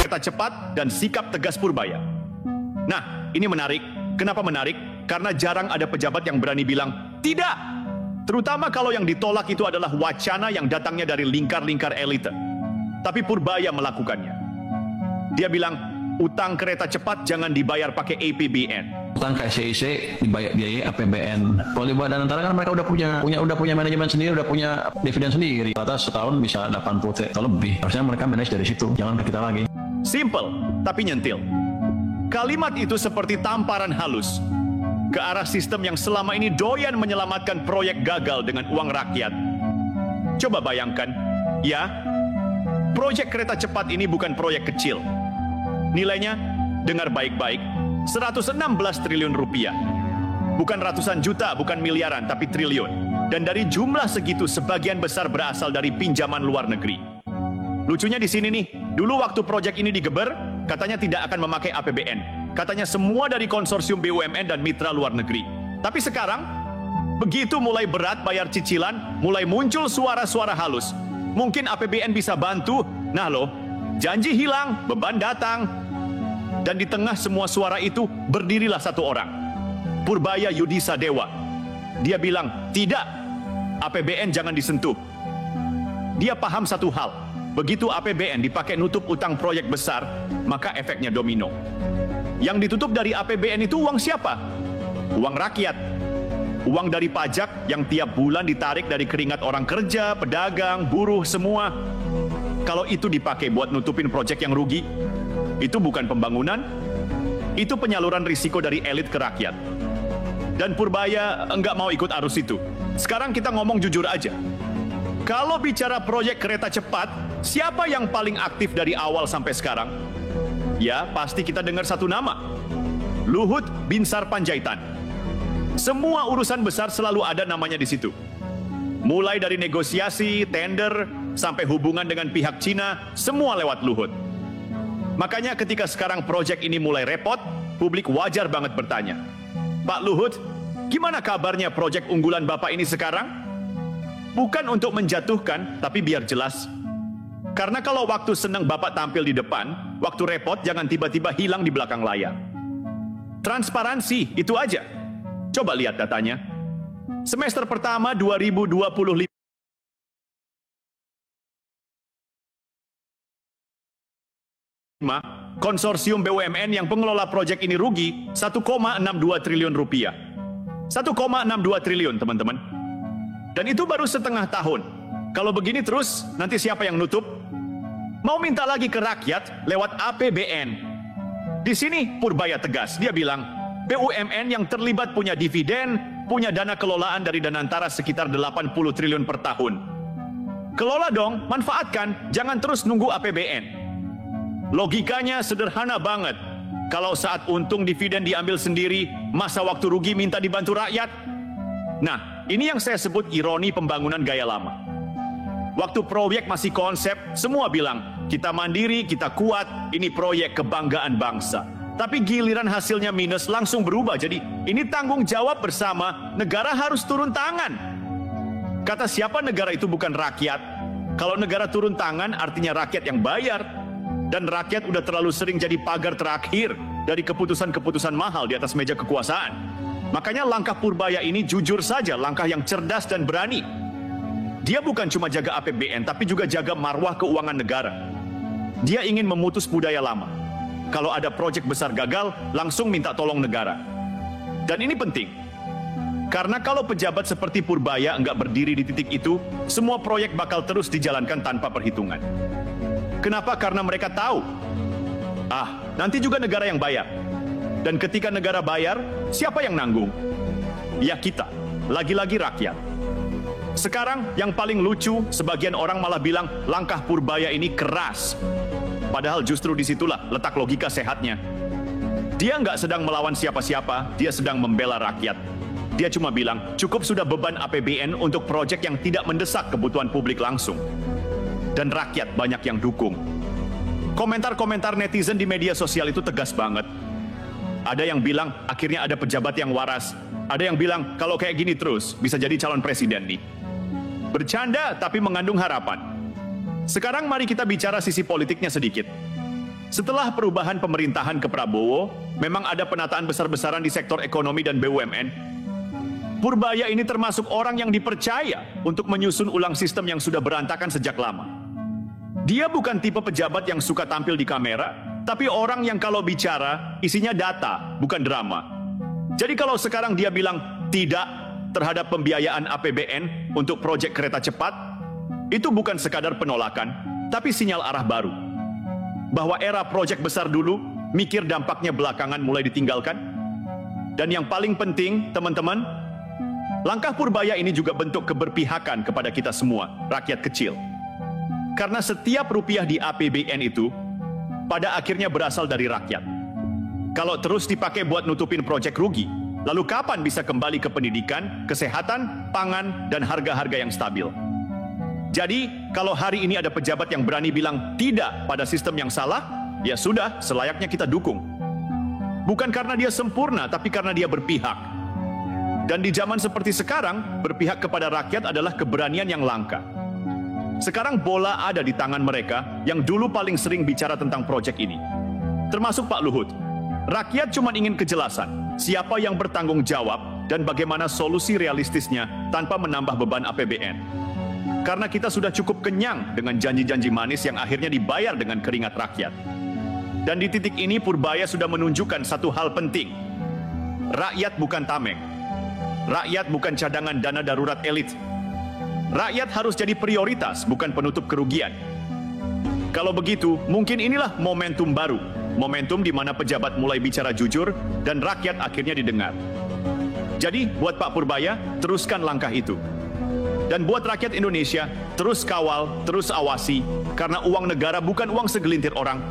kereta cepat dan sikap tegas Purbaya. Nah, ini menarik. Kenapa menarik? Karena jarang ada pejabat yang berani bilang, tidak! Terutama kalau yang ditolak itu adalah wacana yang datangnya dari lingkar-lingkar elite. Tapi Purbaya melakukannya. Dia bilang, utang kereta cepat jangan dibayar pakai APBN. Utang KCIC dibayar biaya APBN. Kalau dibuat dan antara kan mereka udah punya manajemen sendiri, udah punya dividen sendiri. Rata setahun bisa 80 T atau lebih. Harusnya mereka manage dari situ, jangan ke kita lagi. Simple, tapi nyentil. Kalimat itu seperti tamparan halus ke arah sistem yang selama ini doyan menyelamatkan proyek gagal dengan uang rakyat. Coba bayangkan, ya, proyek kereta cepat ini bukan proyek kecil. Nilainya, dengar baik-baik, 116 triliun rupiah. Bukan ratusan juta, bukan miliaran, tapi triliun. Dan dari jumlah segitu, sebagian besar berasal dari pinjaman luar negeri. Lucunya di sini nih, dulu waktu proyek ini digeber, katanya tidak akan memakai APBN. Katanya semua dari konsorsium BUMN dan mitra luar negeri. Tapi sekarang, begitu mulai berat bayar cicilan, mulai muncul suara-suara halus. Mungkin APBN bisa bantu. Nah loh, janji hilang, beban datang. Dan di tengah semua suara itu, berdirilah satu orang. Purbaya Yudhisa Dewa. Dia bilang, tidak, APBN jangan disentuh. Dia paham satu hal, begitu APBN dipakai nutup utang proyek besar, maka efeknya domino. Yang ditutup dari APBN itu uang siapa? Uang rakyat. Uang dari pajak yang tiap bulan ditarik dari keringat orang kerja, pedagang, buruh, semua. Kalau itu dipakai buat nutupin proyek yang rugi, itu bukan pembangunan, itu penyaluran risiko dari elit ke rakyat. Dan Purbaya enggak mau ikut arus itu. Sekarang kita ngomong jujur aja. Kalau bicara proyek kereta cepat, siapa yang paling aktif dari awal sampai sekarang? Ya, pasti kita dengar satu nama. Luhut Binsar Panjaitan. Semua urusan besar selalu ada namanya di situ. Mulai dari negosiasi, tender, sampai hubungan dengan pihak Cina, semua lewat Luhut. Makanya ketika sekarang proyek ini mulai repot, publik wajar banget bertanya, Pak Luhut, gimana kabarnya proyek unggulan Bapak ini sekarang? Bukan untuk menjatuhkan, tapi biar jelas. Karena kalau waktu senang Bapak tampil di depan, waktu repot jangan tiba-tiba hilang di belakang layar. Transparansi, itu aja. Coba lihat datanya. Semester pertama 2025, konsorsium BUMN yang pengelola proyek ini rugi 1,62 triliun rupiah. 1,62 triliun, teman-teman. Dan itu baru setengah tahun. Kalau begini terus, nanti siapa yang nutup? Mau minta lagi ke rakyat lewat APBN. Di sini Purbaya tegas, dia bilang, BUMN yang terlibat punya dividen, punya dana kelolaan dari Danantara sekitar 80 triliun per tahun. Kelola dong, manfaatkan, jangan terus nunggu APBN. Logikanya sederhana banget. Kalau saat untung dividen diambil sendiri, masa waktu rugi minta dibantu rakyat? Nah, ini yang saya sebut ironi pembangunan gaya lama. Waktu proyek masih konsep, semua bilang, kita mandiri, kita kuat, ini proyek kebanggaan bangsa. Tapi giliran hasilnya minus langsung berubah, jadi ini tanggung jawab bersama, negara harus turun tangan. Kata siapa negara itu bukan rakyat? Kalau negara turun tangan artinya rakyat yang bayar. Dan rakyat udah terlalu sering jadi pagar terakhir dari keputusan-keputusan mahal di atas meja kekuasaan. Makanya langkah Purbaya ini jujur saja langkah yang cerdas dan berani. Dia bukan cuma jaga APBN, tapi juga jaga marwah keuangan negara. Dia ingin memutus budaya lama. Kalau ada proyek besar gagal, langsung minta tolong negara. Dan ini penting. Karena kalau pejabat seperti Purbaya enggak berdiri di titik itu, semua proyek bakal terus dijalankan tanpa perhitungan. Kenapa? Karena mereka tahu, nanti juga negara yang bayar. Dan ketika negara bayar, siapa yang nanggung? Ya kita, lagi-lagi rakyat. Sekarang yang paling lucu, sebagian orang malah bilang langkah Purbaya ini keras. Padahal justru disitulah letak logika sehatnya. Dia nggak sedang melawan siapa-siapa, dia sedang membela rakyat. Dia cuma bilang, cukup sudah beban APBN untuk proyek yang tidak mendesak kebutuhan publik langsung. Dan rakyat banyak yang dukung. Komentar-komentar netizen di media sosial itu tegas banget. Ada yang bilang, akhirnya ada pejabat yang waras. Ada yang bilang, kalau kayak gini terus, bisa jadi calon presiden nih. Bercanda, tapi mengandung harapan. Sekarang mari kita bicara sisi politiknya sedikit. Setelah perubahan pemerintahan ke Prabowo, memang ada penataan besar-besaran di sektor ekonomi dan BUMN. Purbaya ini termasuk orang yang dipercaya untuk menyusun ulang sistem yang sudah berantakan sejak lama. Dia bukan tipe pejabat yang suka tampil di kamera, tapi orang yang kalau bicara isinya data, bukan drama. Jadi kalau sekarang dia bilang tidak terhadap pembiayaan APBN untuk proyek kereta cepat, itu bukan sekadar penolakan, tapi sinyal arah baru. Bahwa era proyek besar dulu, mikir dampaknya belakangan mulai ditinggalkan. Dan yang paling penting, teman-teman, langkah Purbaya ini juga bentuk keberpihakan kepada kita semua, rakyat kecil. Karena setiap rupiah di APBN itu, pada akhirnya berasal dari rakyat. Kalau terus dipakai buat nutupin proyek rugi, lalu kapan bisa kembali ke pendidikan, kesehatan, pangan, dan harga-harga yang stabil? Jadi, kalau hari ini ada pejabat yang berani bilang tidak pada sistem yang salah, ya sudah, selayaknya kita dukung. Bukan karena dia sempurna, tapi karena dia berpihak. Dan di zaman seperti sekarang, berpihak kepada rakyat adalah keberanian yang langka. Sekarang bola ada di tangan mereka yang dulu paling sering bicara tentang proyek ini. Termasuk Pak Luhut. Rakyat cuma ingin kejelasan, siapa yang bertanggung jawab dan bagaimana solusi realistisnya tanpa menambah beban APBN. Karena kita sudah cukup kenyang dengan janji-janji manis yang akhirnya dibayar dengan keringat rakyat. Dan di titik ini Purbaya sudah menunjukkan satu hal penting. Rakyat bukan tameng. Rakyat bukan cadangan dana darurat elit. Rakyat harus jadi prioritas, bukan penutup kerugian. Kalau begitu, mungkin inilah momentum baru. Momentum di mana pejabat mulai bicara jujur dan rakyat akhirnya didengar. Jadi, buat Pak Purbaya, teruskan langkah itu. Dan buat rakyat Indonesia, terus kawal, terus awasi, karena uang negara bukan uang segelintir orang,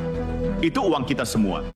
itu uang kita semua.